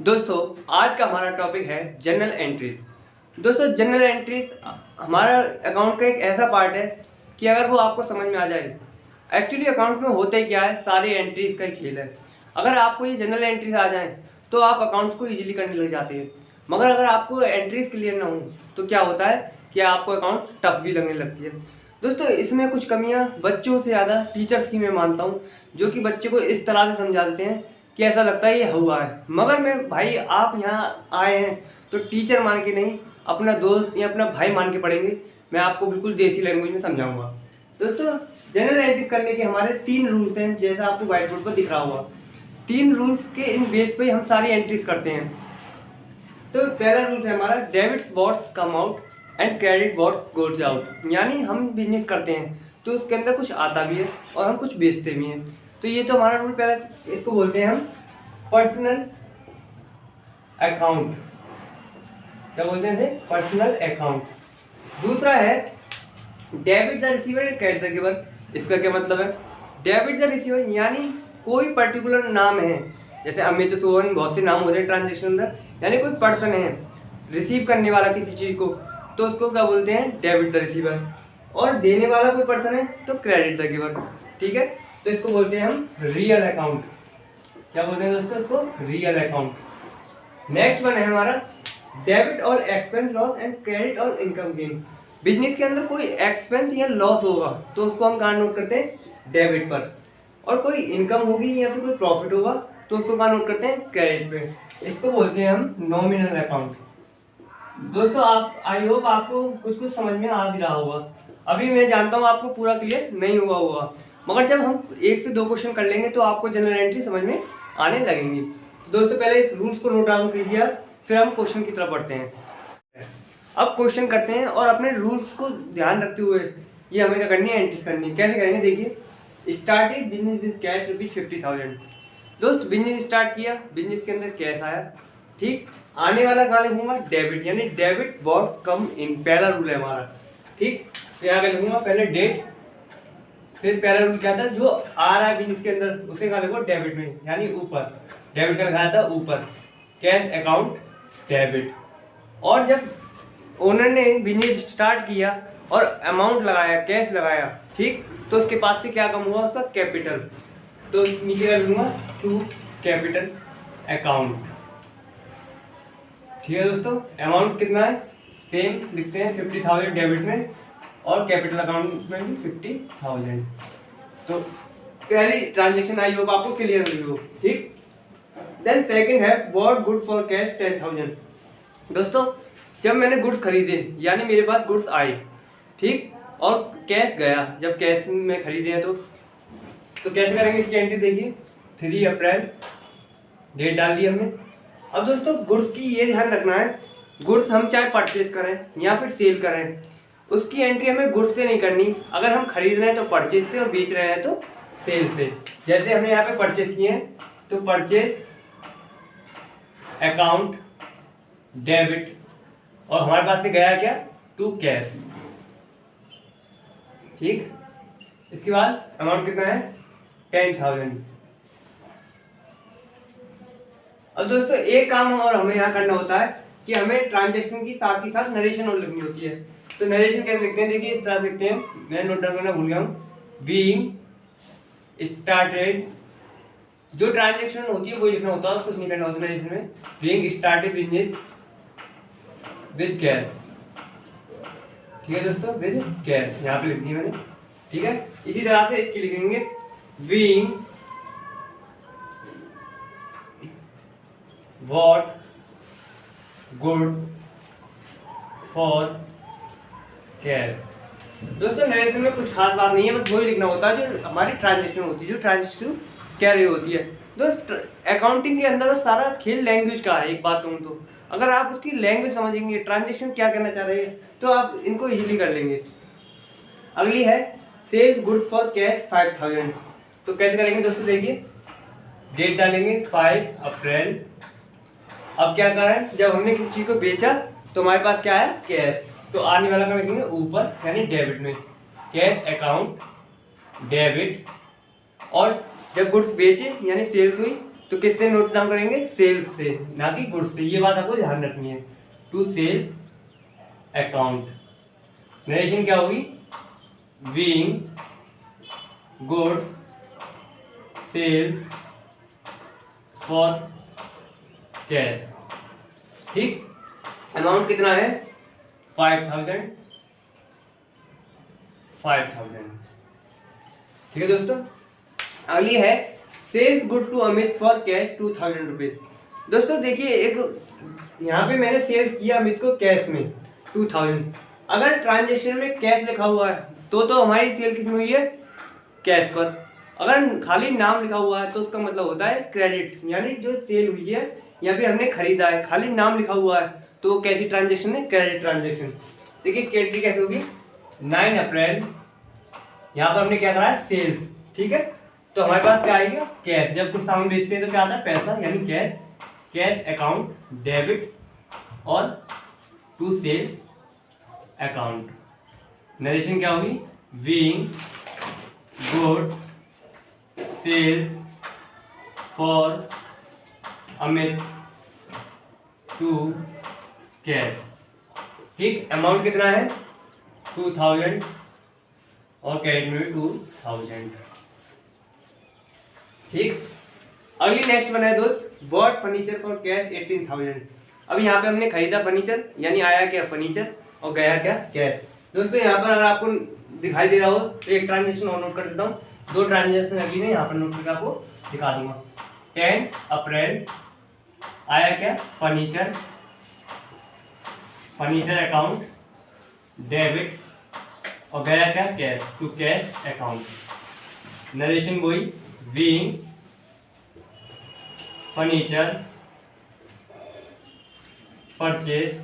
दोस्तों आज का हमारा टॉपिक है जर्नल एंट्रीज। दोस्तों जर्नल एंट्रीज हमारा अकाउंट का एक ऐसा पार्ट है कि अगर वो आपको समझ में आ जाए, एक्चुअली अकाउंट में होता ही क्या है, सारे एंट्रीज का ही खेल है। अगर आपको ये जनरल एंट्रीज आ जाएं तो आप अकाउंट्स को इजीली करने लग जाते हैं, मगर अगर आपको एंट्रीज क्लियर ना हो तो क्या होता है कि आपको अकाउंट टफ भी लगने लगती है। दोस्तों इसमें कुछ कमियां बच्चों से ज़्यादा टीचर्स की मैं मानता हूं, जो कि बच्चे को इस तरह से समझा देते हैं कि ऐसा लगता है ये हुआ है। मगर मैं भाई, आप यहाँ आए हैं तो टीचर मान के नहीं, अपना दोस्त या अपना भाई मान के पढ़ेंगे। मैं आपको बिल्कुल देसी लैंग्वेज में समझाऊंगा। दोस्तों जनरल एंट्रीज करने के हमारे 3 रूल्स हैं, जैसा आपको व्हाइट बोर्ड पर दिख रहा होगा। 3 रूल्स के इन बेस पे हम सारी एंट्रीज करते हैं। तो पहला रूल है हमारा, debits what's come out and credit what goes out. यानी हम बिजनेस करते हैं तो उसके अंदर कुछ आता भी है और हम कुछ बेचते भी हैं। तो ये तो हमारा रूल पहला, इसको बोलते हैं हम पर्सनल अकाउंट। क्या बोलते हैं? Personal account. दूसरा है debit the receiver and credit the giver. इसका क्या मतलब है? डेबिट द रिसीवर यानी कोई पर्टिकुलर नाम है, जैसे अमित, सोहन, बहुत से नाम होते हैं ट्रांजेक्शन अंदर, यानी कोई पर्सन है रिसीव करने वाला किसी चीज़ को, तो उसको क्या बोलते हैं? Debit the receiver. और देने वाला कोई पर्सन है तो क्रेडिट द गिवर। ठीक है, तो इसको बोलते हैं हम रियल अकाउंट। क्या बोलते हैं दोस्तों? इसको रियल अकाउंट। नेक्स्ट वन है हमारा डेबिट और एक्सपेंस लॉस एंड क्रेडिट और इनकम गेन। बिजनेस के अंदर कोई एक्सपेंस या लॉस होगा तो उसको हम कहाँ नोट करते हैं? डेबिट पर। और कोई इनकम होगी या फिर कोई प्रॉफिट होगा तो उसको कहाँ नोट करते हैं? क्रेडिट पे। इसको बोलते हैं हम नॉमिनल अकाउंट। दोस्तों आप, आई होप आपको कुछ कुछ समझ में आ भी रहा होगा। अभी मैं जानता हूँ आपको पूरा क्लियर नहीं हुआ होगा, मगर जब हम 1 से 2 क्वेश्चन कर लेंगे तो आपको जनरल एंट्री समझ में आने लगेंगी। दोस्तों पहले इस रूल्स को नोट डाउन कीजिए, फिर हम क्वेश्चन की तरफ बढ़ते हैं। अब क्वेश्चन करते हैं और अपने रूल्स को ध्यान रखते हुए ये हमें क्या करनी है? एंट्री करनी है। कैसे करेंगे? देखिए, स्टार्टेड बिजनेस विद कैश ₹50,000। दोस्त बिजनेस स्टार्ट किया, बिजनेस के अंदर कैश आया, ठीक। आने वाला कहाँ लिखूंगा? डेबिट, यानी डेबिट व्हाट कम इन। पहला रूल है हमारा, ठीक। तो यहाँ लिखूंगा पहले डेट, फिर पहला रूल क्या था? जो आ रहा है बिजनेस के अंदर उसे कहाँ लिखो? डेबिट में, यानी ऊपर। डेबिट का लिखा था ऊपर, कैश अकाउंट डेबिट। और जब ओनर ने बिजनेस स्टार्ट किया और अमाउंट लगाया, कैश लगाया, ठीक, तो उसके पास से क्या कम हुआ? उसका कैपिटल। तो नीचे कर लूँगा टू कैपिटल अकाउंट। ठीक है दोस्तों, अमाउंट कितना है? सेम लिखते हैं 50,000 डेबिट में और कैपिटल अकाउंट में भी 50,000। तो पहली ट्रांजेक्शन आई होप आपको क्लियर हुई हो, ठीक। देन सेकंड है व्हाट गुड फॉर कैश 10,000। दोस्तों जब मैंने गुड्स खरीदे, यानी मेरे पास गुड्स आए, ठीक, और कैश गया, जब कैश में खरीदे हैं तो कैसे करेंगे इसकी एंट्री? देखिए 3 अप्रैल, डेट डाल दी हमने। अब दोस्तों गुड्स की ये ध्यान रखना है, गुड्स हम चाहे परचेज करें या फिर सेल करें, उसकी एंट्री हमें गुड्स से नहीं करनी। अगर हम खरीद रहे हैं तो परचेज से और बेच रहे हैं तो सेल से। जैसे हमने यहाँ पे परचेज किए हैं तो परचेज अकाउंट डेबिट, और हमारे पास से गया क्या? टू कैश, ठीक। इसके बाद अमाउंट कितना है? 10,000। अब दोस्तों एक काम और हमें यहाँ करना होता है कि हमें ट्रांजैक्शन की साथ ही साथ नरेशन और लिखनी होती है। तो नरेशन कैसे लिखते हैं? देखिए इस तरह लिखते हैं, मैं नोट डाउन करना भूल गया हूँ। बीइंग स्टार्टेड, जो ट्रांजैक्शन होती है वो लिखना होता है, कुछ नहीं करना होता नरेशन में। Being started business with cash, ठीक है दोस्तों, विद कैश यहाँ पे लिख दी मैंने, ठीक है। इसी तरह से इसकी लिखेंगे being what goods for cash. दोस्तों नरेशन में कुछ खास बात नहीं है, बस वही लिखना होता है जो हमारी ट्रांजेक्शन होती है, जो ट्रांजेक्शन कह रही होती है। दोस्त अकाउंटिंग के अंदर सारा खेल लैंग्वेज का है। एक बात कहूँ तो अगर आप उसकी लैंग्वेज समझेंगे, ट्रांजेक्शन क्या करना चाह रहे हैं, तो आप इनको इजीली कर लेंगे। अगली है सेल्स गुड्स फॉर कैश 5,000। तो कैसे करेंगे दोस्तों? देखिए डेट डालेंगे 5 अप्रैल। अब क्या करें? जब हमने किसी चीज़ को बेचा तो हमारे पास क्या है? कैश। तो आने वाला का लिखेंगे ऊपर, यानी डेबिट में, कैश अकाउंट डेबिट। और जब गुड्स बेचे यानी सेल्स हुई तो किससे नोट डाउन करेंगे? सेल्स से, ना कि गुड्स से। ये बात आपको ध्यान रखनी है। To sales account. नरेशन क्या होगी? Being goods sales for cash. ठीक, अमाउंट कितना है? 5000। ठीक है दोस्तों। अगली है sales good to Amit for cash 2000 rupees. दोस्तों देखिए, एक यहाँ पे मैंने सेल्स किया अमित को कैश में 2000। अगर ट्रांजेक्शन में कैश लिखा हुआ है तो हमारी सेल किस में हुई है? कैश पर। अगर खाली नाम लिखा हुआ है तो उसका मतलब होता है क्रेडिट, यानी जो सेल हुई है या फिर हमने खरीदा है, खाली नाम लिखा हुआ है तो वो कैसी ट्रांजेक्शन है? Credit transaction. देखिए इसकी एंट्री कैसे होगी? 9 अप्रैल, यहाँ पर हमने क्या करा है? सेल्स। ठीक है, तो हमारे पास क्या आएगा? कैश। जब कुछ सामान बेचते हैं तो क्या आता है? पैसा, यानी कैश। कैश अकाउंट डेबिट और टू सेल्स अकाउंट। नरेशन क्या होगी? Being good sales for Amit to cash. ठीक, अमाउंट कितना है? 2000 और क्रेडिट में 2000। ठीक, अगली नेक्स्ट बना है दोस्त, बॉट फर्नीचर फॉर कैश 18000। अब यहाँ पे हमने खरीदा फर्नीचर, यानी आया क्या? फर्नीचर, और गया क्या? कैश। दोस्तों यहाँ पर अगर आपको दिखाई दे रहा हो तो एक ट्रांजेक्शन और नोट कर देता हूँ, 2 ट्रांजेक्शन अगली में यहाँ पर नोट करके आपको दिखा दूंगा। 10 अप्रैल आया क्या? फर्नीचर, फर्नीचर अकाउंट डेबिट, और गया क्या? Cash, to cash account. Narration वही, being furniture purchase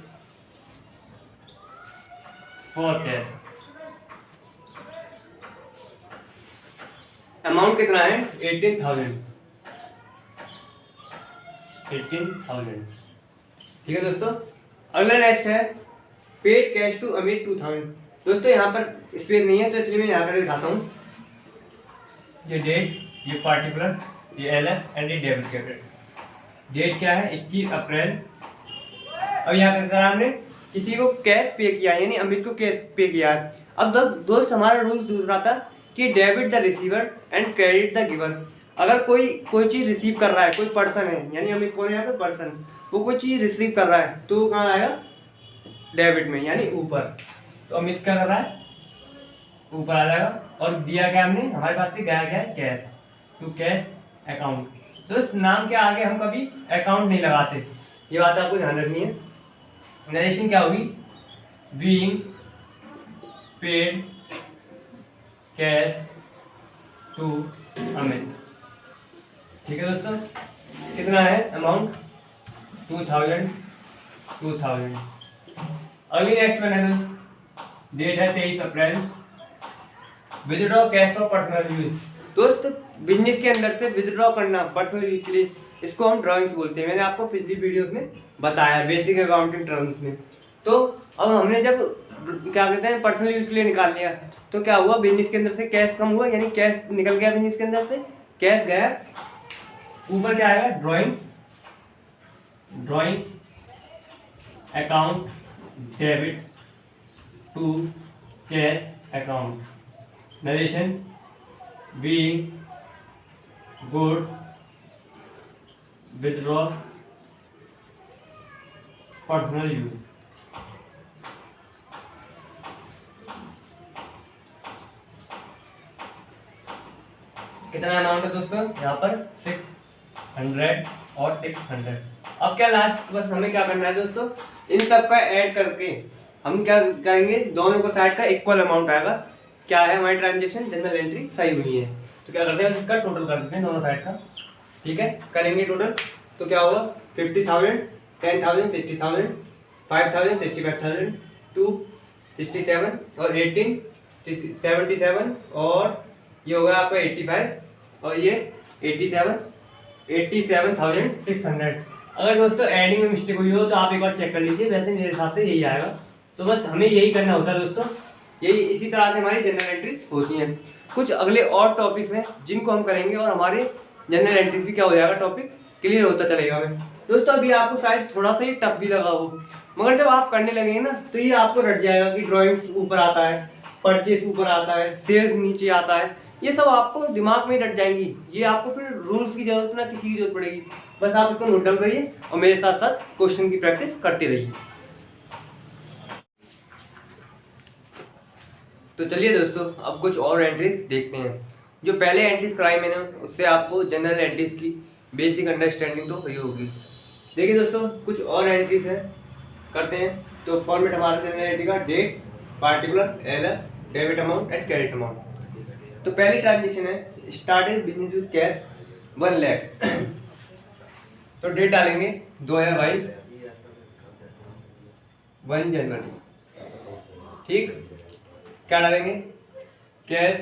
for cash. Amount कितना है? 18000। ठीक है दोस्तों। अगला नेक्स्ट है पेड कैश टू अमित 2000। दोस्तों यहाँ पर स्पेस नहीं है तो इसलिए मैं यहाँ पर दिखाता हूँ। ये डेट, ये पार्टिकुलर, ये एल है एंड ये डेबिट क्रेडिट। डेट क्या है? 21 अप्रैल। अब यहाँ पर हमने किसी को कैश पे किया, यानी अमित को कैश पे किया है। अब दोस्त हमारा रूल दूसरा था कि debit the receiver and credit the giver. अगर कोई चीज़ रिसीव कर रहा है, कोई पर्सन है, यानी अमित कौन है यहाँ पे? पर्सन। वो कोई चीज़ रिसीव कर रहा है तो कहाँ आएगा? डेबिट में, यानी ऊपर। तो अमित क्या कर रहा है? ऊपर आ जाएगा। और दिया क्या हमने? हमारे पास से गया क्या है? Cash, to cash account. दोस्त नाम के आगे हम कभी अकाउंट नहीं लगाते, ये बात आपको ध्यान रखनी है। नरेशन क्या होगी? Being paid cash to Amit. ठीक है दोस्तों, कितना है अमाउंट? 2000। अगली नेक्स्ट वन है दोस्त, डेट है 23 April. Withdraw cash for personal use. दोस्त बिजनेस के अंदर से विथड्रॉ करना पर्सनल यूज के लिए, इसको हम ड्राइंग्स बोलते हैं। मैंने आपको पिछली वीडियोस में बताया बेसिक अकाउंटिंग टर्म्स में। तो अब हमने जब क्या कहते हैं पर्सनल यूज के लिए निकाल लिया तो क्या हुआ? बिजनेस के अंदर से कैश कम हुआ, यानी कैश निकल गया बिजनेस के अंदर से, कैश गया। ऊपर क्या आएगा? Drawing account debit to cash account. Narration being good withdraw personal use. कितना अमाउंट है दोस्तों? यहाँ पर 600 और 600। अब क्या लास्ट बस हमें क्या करना है दोस्तों? इन सब का ऐड करके हम क्या करेंगे? दोनों को साइड का इक्वल अमाउंट आएगा। क्या है हमारी ट्रांजेक्शन? जनरल एंट्री सही हुई है तो क्या करते हैं? इसका टोटल कर देते हैं दोनों साइड का। ठीक है, करेंगे टोटल तो क्या होगा? 50,000, 10,000, 60,000, 5,000, 65,000, 267 और 18, 77 और ये होगा आपका 85 और ये 87,600। अगर दोस्तों एडिंग में मिस्टेक हुई हो तो आप एक बार चेक कर लीजिए, वैसे मेरे हिसाब से यही आएगा। तो बस हमें यही करना होता है दोस्तों, यही इसी तरह से हमारी जनरल एंट्रीज होती हैं। कुछ अगले और टॉपिक्स हैं जिनको हम करेंगे और हमारे जनरल एंट्रीज भी क्या हो जाएगा, टॉपिक क्लियर होता चलेगा हमें। दोस्तों अभी आपको शायद थोड़ा सा ही टफ भी लगा हो, मगर जब आप करने लगेंगे ना तो ये आपको रट जाएगा कि ड्राइंग्स ऊपर आता है, परचेज ऊपर आता है, सेल्स नीचे आता है, ये सब आपको दिमाग में रट जाएंगी। ये आपको फिर रूल्स की जरूरत ना किसी की जरूरत पड़ेगी, बस आप इसको नोट डाउन करिए और मेरे साथ साथ क्वेश्चन की प्रैक्टिस करते रहिए। तो चलिए दोस्तों अब कुछ और एंट्रीज देखते हैं। जो पहले एंट्रीज कराई मैंने उससे आपको जनरल एंट्रीज की बेसिक अंडरस्टैंडिंग तो हुई होगी। देखिए दोस्तों कुछ और एंट्रीज हैं, करते हैं। तो फॉर्मेट हमारा जनरल एंट्री का date, particular, LS, debit amount and credit amount. तो पहली ट्रांजेक्शन है started business with cash 1 lakh. तो डेट डालेंगे 2022 1 जनवरी, ठीक। क्या डालेंगे, कैश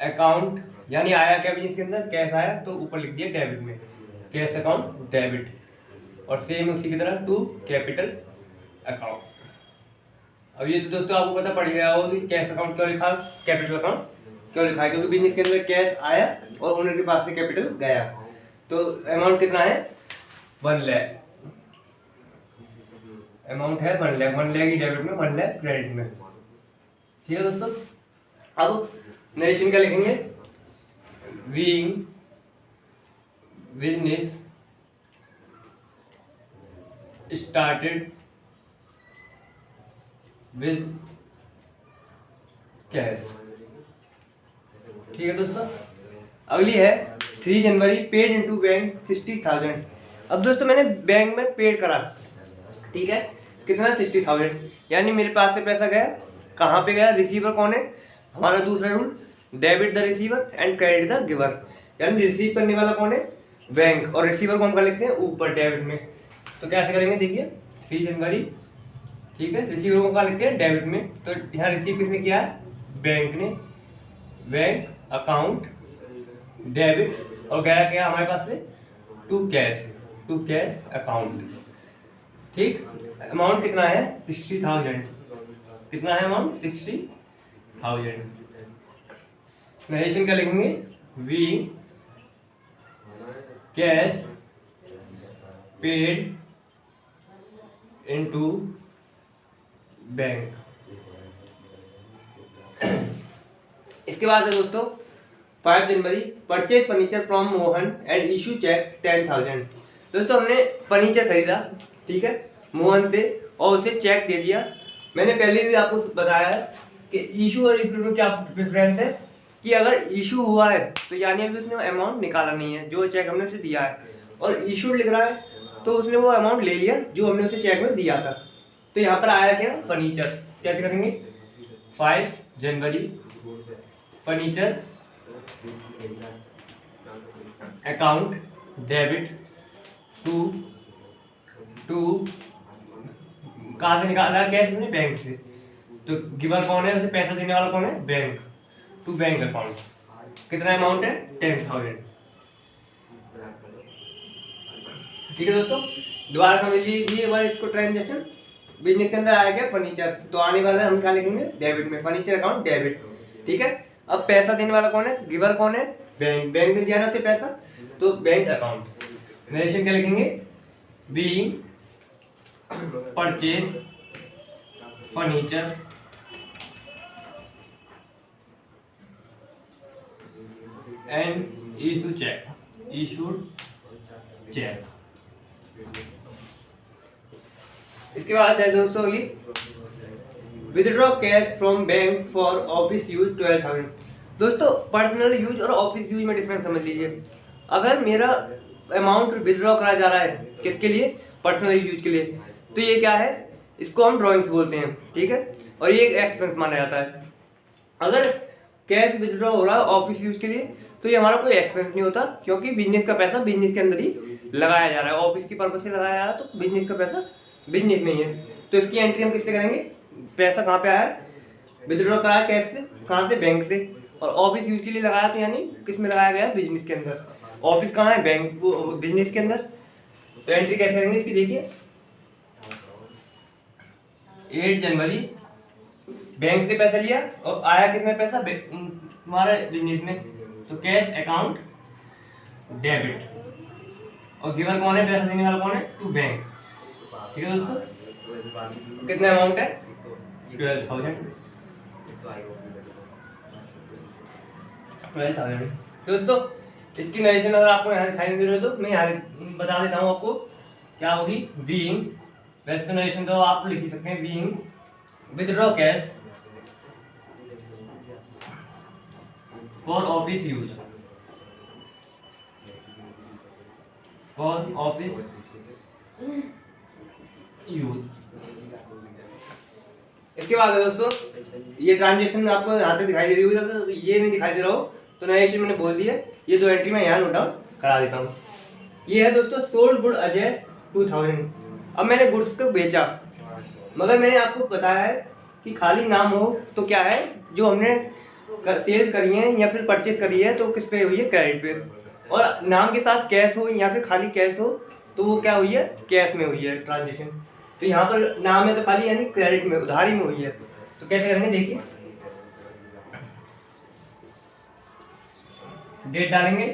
अकाउंट, यानी आया क्या बिजनेस के अंदर, कैश आया तो ऊपर लिख दिया डेबिट में, कैश अकाउंट डेबिट, और सेम उसी की तरह टू कैपिटल अकाउंट। अब ये तो दोस्तों आपको पता पड़ गया हो कि कैश अकाउंट क्यों लिखा, कैपिटल अकाउंट क्यों लिखा है, क्योंकि बिजनेस के अंदर कैश आया और ओनर के पास से कैपिटल गया। तो अमाउंट कितना है 1 लाख, अमाउंट है 1 लाख, 1 लाख ही डेबिट में, 1 लाख क्रेडिट में, ठीक है दोस्तों। अब नरेशन क्या लिखेंगे, being business started with cash, ठीक है दोस्तों। अगली है 3 जनवरी पेड इनटू बैंक 60,000। अब दोस्तों मैंने बैंक में पेड करा, ठीक है, कितना 60,000, यानी मेरे पास से पैसा गया, कहाँ पे गया, रिसीवर कौन है, हमारा दूसरा rule, debit the receiver and credit the giver, यानी रिसीव करने वाला कौन है, बैंक, और रिसीवर कौन का लिखते हैं ऊपर डेबिट में। तो कैसे करेंगे देखिए, 3 जनवरी, ठीक है, रिसीवर कौन का लिखते हैं डेबिट में, तो यहाँ रिसीव किसने किया है, बैंक ने, बैंक अकाउंट डेबिट, और गया क्या हमारे पास से टू कैश अकाउंट, ठीक। अमाउंट कितना है 60,000, कितना है अमाउंट 60,000। नरेशन क्या लिखेंगे, we cash paid into bank. इसके बाद है दोस्तों 5 जनवरी purchase furniture from Mohan and issue cheque 10,000। दोस्तों हमने फर्नीचर खरीदा, ठीक है, मोहन से, और उसे चेक दे दिया। मैंने पहले भी आपको बताया है कि इशू और इशू में क्या डिफरेंस है, कि अगर इशू हुआ है तो यानी अभी उसने अमाउंट निकाला नहीं है जो चेक हमने उसे दिया है, और इशू लिख रहा है तो उसने वो अमाउंट ले लिया जो हमने उसे चेक में दिया था। तो यहाँ पर आया क्या, फर्नीचर, क्या करेंगे 5 जनवरी फर्नीचर अकाउंट डेबिट टू कहाँ से निकाला, कैश में, बैंक से, तो गिवर कौन है, उसे पैसा देने वाला कौन है, बैंक, टू बैंक अकाउंट, कितना अमाउंट है 10,000, ठीक है दोस्तों। दोबारा समझ लीजिए एक बार इसको, ट्रांजेक्शन बिजनेस के अंदर आया क्या फर्नीचर, तो आने वाला हम क्या लिखेंगे डेबिट में, फर्नीचर अकाउंट डेबिट, ठीक है। अब पैसा देने वाला कौन है, गिवर कौन है, बैंक, बैंक में दिया ना उसे पैसा, तो बैंक अकाउंट। नरेशन क्या लिखेंगे, being purchase furniture and issued cheque. इसके बाद है दोस्तों अगली, withdraw cash from bank for office use 12,000। दोस्तों पर्सनल यूज और ऑफिस यूज में डिफरेंस समझ लीजिए। अगर मेरा अमाउंट विदड्रॉ करा जा रहा है किसके लिए, पर्सनल यूज के लिए, तो ये क्या है, इसको हम ड्राइंग्स बोलते हैं, ठीक है, और ये एक एक्सपेंस माना जाता है। अगर कैश विदड्रॉ हो रहा है ऑफिस यूज के लिए तो ये हमारा कोई एक्सपेंस नहीं होता, क्योंकि बिजनेस का पैसा बिजनेस के अंदर ही लगाया जा रहा है, ऑफिस की पर्पज से लगाया जा रहा है, तो बिजनेस का पैसा बिजनेस में ही है। तो इसकी एंट्री हम किससे करेंगे, पैसा कहाँ पे आया है, विदड्रॉ कराया कैश से, कहाँ से, बैंक से, और ऑफिस यूज के लिए लगाया तो यानी किस में लगाया गया, बिजनेस के अंदर। ऑफिस कहाँ है, बैंक, बिजनेस के अंदर। तो एंट्री कैसे करेंगे इसकी, देखिए 8 जनवरी बैंक से पैसा लिया और आया कितना पैसा हमारे बिजनेस में, तो कैश अकाउंट डेबिट, और गिवन कौन है, पैसा देने वाला कौन है, टू बैंक। ठीक है दोस्तों, कितना अमाउंट है, 12,000। दोस्तों इसकी नरेशन अगर आपको यहाँ दिखाई दे रही हो तो मैं यहाँ बता देता हूँ आपको क्या होगी। बीइंग, वैसे तो नरेशन तो आप लिख ही सकते हैं, being withdraw cash for office use, for office use. इसके बाद है दोस्तों, ये ट्रांजेक्शन आपको यहाँ पे दिखाई दे रही होगी, अगर ये नहीं दिखाई दे रहा हो तो नरेशन मैंने बोल दिया, ये दो एंट्री मैं यहाँ नोट डाउन करा देता हूँ। ये है दोस्तों सोल्ड गुड अजय 2000। अब मैंने गुड्स को बेचा, मगर मैंने आपको बताया है कि खाली नाम हो तो क्या है, जो हमने सेल्स करी है या फिर परचेज करी है तो किस पे हुई है, क्रेडिट पे, और नाम के साथ कैश हो या फिर खाली कैश हो तो वो क्या हुई है, कैश में हुई है ट्रांजेक्शन। तो यहाँ पर नाम है तो खाली यानी क्रेडिट में, उधारी में हुई है। तो कैसे करेंगे देखिए, डेट डालेंगे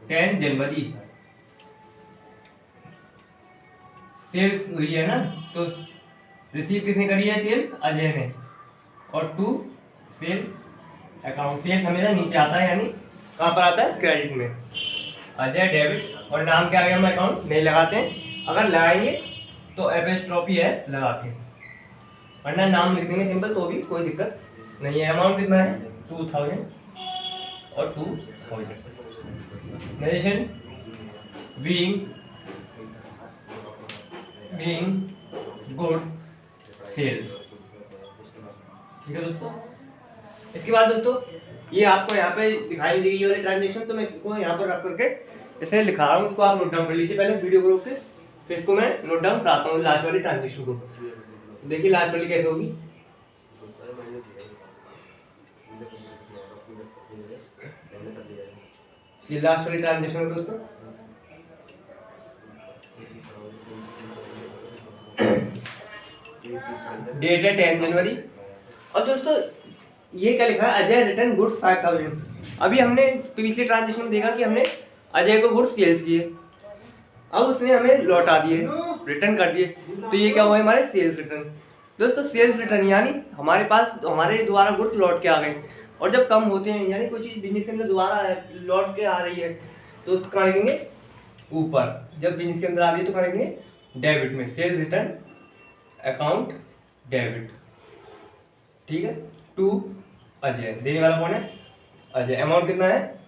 10 जनवरी, सेल्स हुई है ना, तो रिसीव किसने करी है, सेल्स अजय ने, और टू सेल अकाउंट, सेल्स हमेशा नीचे आता है यानी कहाँ पर आता है, क्रेडिट में, अजय डेबिट, और नाम क्या आगे हम अकाउंट नहीं लगाते हैं, अगर लगाएंगे तो एपोस्ट्रोफी एस लगा के, वरना नाम लिख देंगे सिंपल तो भी कोई दिक्कत नहीं है। अमाउंट कितना है, 2000 और 2000। Narration being good sales. ठीक है दोस्तों, इसके बाद दोस्तों ये आपको यहाँ पे दिखाई दी गई वाली ट्रांजेक्शन, तो मैं इसको यहाँ पर रख करके इसे लिखा रहा हूँ, इसको आप नोट डाउन कर लीजिए पहले वीडियो को रोक के, फिर इसको मैं नोट डाउन कराता हूँ लास्ट वाली ट्रांजेक्शन को। देखिए लास्ट वाली कैसे होगी, ये लास्ट वाली ट्रांजेक्शन है दोस्तों। डेट है 10 जनवरी, और दोस्तों ये क्या लिखा है, अजय रिटर्न गुड्स 5000। अभी हमने पिछले ट्रांजेक्शन में देखा कि हमने अजय को गुड्स सेल्स किए, अब उसने हमें लौटा दिए, रिटर्न कर दिए, तो ये क्या हुआ है, हमारे सेल्स रिटर्न। दोस्तों सेल्स रिटर्न यानी हमारे पास हमारे द्वारा गुड्स लौट के आ गए, और जब कम होते हैं यानी कोई चीज़ बिजनेस के अंदर दोबारा लौट के आ रही है तो कहाँ लिखेंगे, ऊपर, जब बिजनेस के अंदर आ रही है तो कहाँ लिखेंगे, डेबिट में, सेल्स रिटर्न अकाउंट डेबिट। ठीक है, टू अजय, देने वाला कौन है, अजय। अमाउंट कितना है,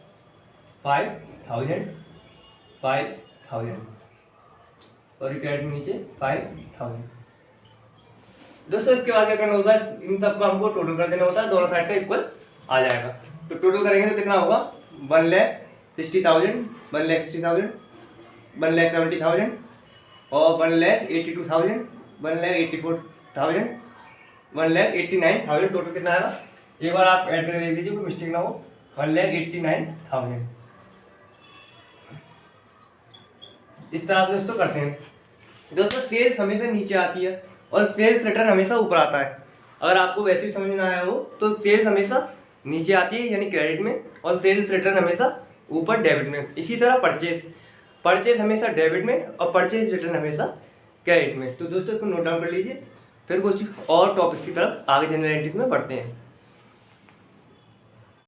5000, और क्रेडिट में नीचे 5000। दोस्तों इसके बाद क्या करना होता है, इन सब का हमको टोटल कर देना होता है, दोनों साइड का इक्वल आ जाएगा। तो टोटल करेंगे तो कितना होगा, 1,60,000, 1,60,000, 1,70,000, और 1,82,000, 1,84,000, 1,89,000। टोटल कितना आएगा, एक बार आप ऐड करके देख लीजिए कोई मिस्टेक ना हो, 1,89,000। इस तरह से दोस्तों करते हैं। दोस्तों सेल्स हमेशा नीचे आती है और सेल्स रिटर्न हमेशा ऊपर आता है। अगर आपको वैसे भी समझ में आया हो तो सेल्स हमेशा नीचे आती है यानी क्रेडिट में, और सेल्स रिटर्न हमेशा ऊपर डेबिट में। इसी तरह परचेज हमेशा डेबिट में और परचेज रिटर्न हमेशा क्रेडिट में। तो दोस्तों इसको नोट डाउन कर लीजिए, फिर कुछ और टॉपिक्स की तरफ आगे जनरल एंट्रीज में बढ़ते हैं।